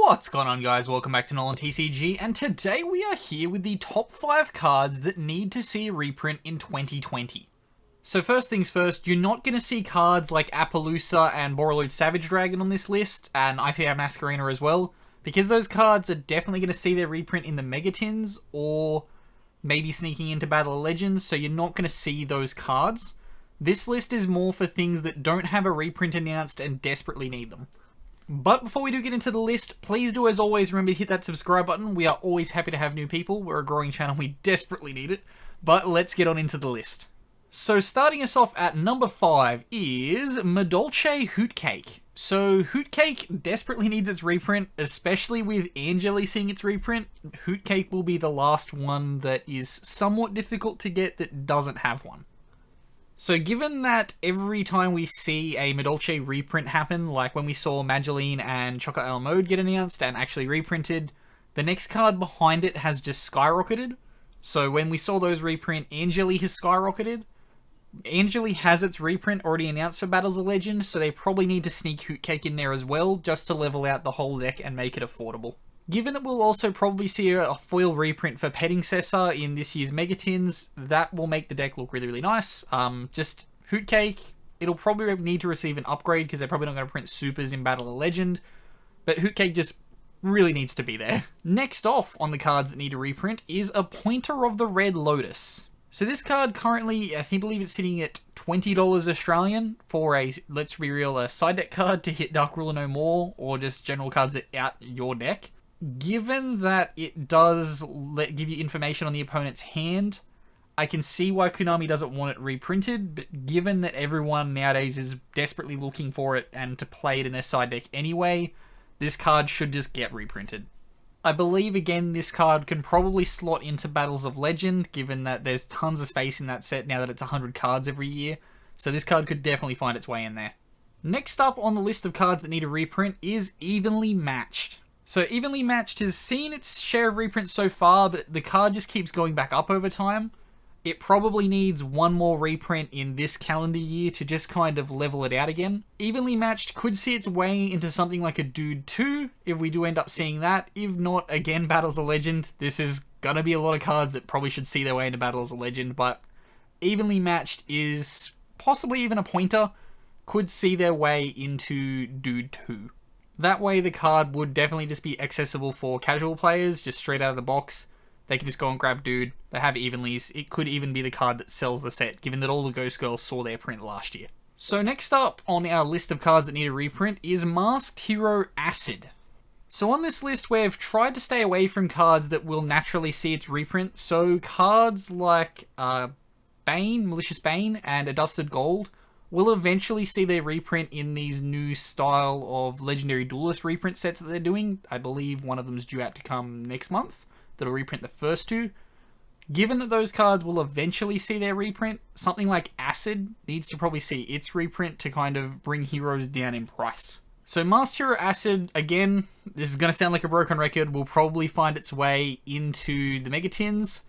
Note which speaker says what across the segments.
Speaker 1: What's going on, guys? Welcome back to NolanTCG, and today we are here with the top 5 cards that need to see a reprint in 2020. So first things first, you're not going to see cards like Appaloosa and Borreload Savage Dragon on this list, and IPR Masquerena as well, because those cards are definitely going to see their reprint in the Megatins, or maybe sneaking into Battle of Legends, so you're not going to see those cards. This list is more for things that don't have a reprint announced and desperately need them. But before we do get into the list, please do, as always, remember to hit that subscribe button. We are always happy to have new people. We're a growing channel. We desperately need it. But let's get on into the list. So starting us off at number 5 is Madolche Hootcake. So Hootcake desperately needs its reprint, especially with Angeli seeing its reprint. Hootcake will be the last one that is somewhat difficult to get that doesn't have one. So given that every time we see a Madolche reprint happen, like when we saw Mageline and Chocolate Ale Mode get announced and actually reprinted, the next card behind it has just skyrocketed. So when we saw those reprint, Angeli has skyrocketed. Angeli has its reprint already announced for Battles of Legend, so they probably need to sneak Hootcake in there as well, just to level out the whole deck and make it affordable. Given that we'll also probably see a foil reprint for Petting Cessor in this year's Megatins, that will make the deck look really, really nice. Just Hootcake, it'll probably need to receive an upgrade because they're probably not going to print supers in Battle of Legend, but Hootcake just really needs to be there. Next off on the cards that need a reprint is a Pointer of the Red Lotus. So this card currently, I believe it's sitting at $20 Australian for a, let's be real, a side deck card to hit Dark Ruler No More, or just general cards that out your deck. Given that it does give you information on the opponent's hand, I can see why Konami doesn't want it reprinted, but given that everyone nowadays is desperately looking for it and to play it in their side deck anyway, this card should just get reprinted. I believe, again, this card can probably slot into Battles of Legend, given that there's tons of space in that set now that it's 100 cards every year, so this card could definitely find its way in there. Next up on the list of cards that need a reprint is Evenly Matched. So Evenly Matched has seen its share of reprints so far, but the card just keeps going back up over time. It probably needs one more reprint in this calendar year to just kind of level it out again. Evenly Matched could see its way into something like a Dude 2, if we do end up seeing that. If not, again, Battles of Legend. This is gonna be a lot of cards that probably should see their way into Battles of Legend, but Evenly Matched is possibly even a pointer, could see their way into Dude 2. That way the card would definitely just be accessible for casual players, just straight out of the box. They can just go and grab Dude, they have Evenlies. It could even be the card that sells the set, given that all the Ghost Girls saw their print last year. So next up on our list of cards that need a reprint is Masked Hero Acid. So on this list we've tried to stay away from cards that will naturally see its reprint, so cards like Bane, Malicious Bane, and Adusted Gold will eventually see their reprint in these new style of Legendary Duelist reprint sets that they're doing. I believe one of them is due out to come next month. That'll reprint the first two. Given that those cards will eventually see their reprint, something like Acid needs to probably see its reprint to kind of bring heroes down in price. So Masked Hero Acid, again, this is going to sound like a broken record, will probably find its way into the Megatins.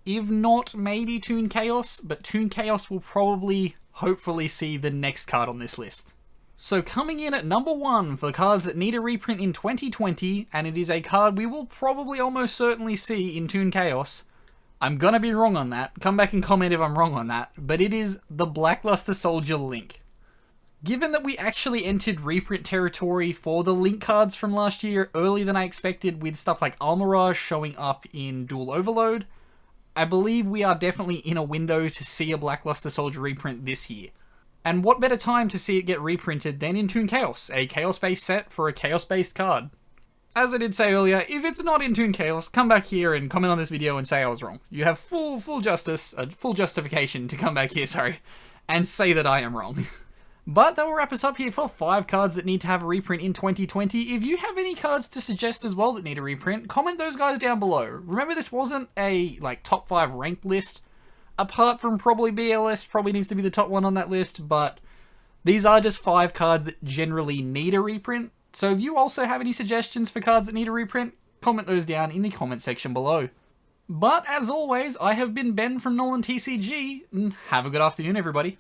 Speaker 1: If not, maybe Toon Chaos, but Toon Chaos will probably hopefully see the next card on this list. So coming in at number 1 for the cards that need a reprint in 2020, and it is a card we will probably almost certainly see in Toon Chaos. I'm gonna be wrong on that, come back and comment if I'm wrong on that, but it is the Blackluster Soldier Link. Given that we actually entered reprint territory for the Link cards from last year earlier than I expected, with stuff like Almirage showing up in Dual Overload, I believe we are definitely in a window to see a Blackluster Soldier reprint this year. And what better time to see it get reprinted than in Toon Chaos, a Chaos-based set for a Chaos-based card. As I did say earlier, if it's not in Toon Chaos, come back here and comment on this video and say I was wrong. You have full justification to come back here, and say that I am wrong. But that will wrap us up here for 5 cards that need to have a reprint in 2020. If you have any cards to suggest as well that need a reprint, comment those guys down below. Remember, this wasn't a top 5 ranked list. Apart from probably BLS, probably needs to be the top one on that list, but these are just 5 cards that generally need a reprint. So if you also have any suggestions for cards that need a reprint, comment those down in the comment section below. But as always, I have been Ben from NolanTCG, and have a good afternoon, everybody.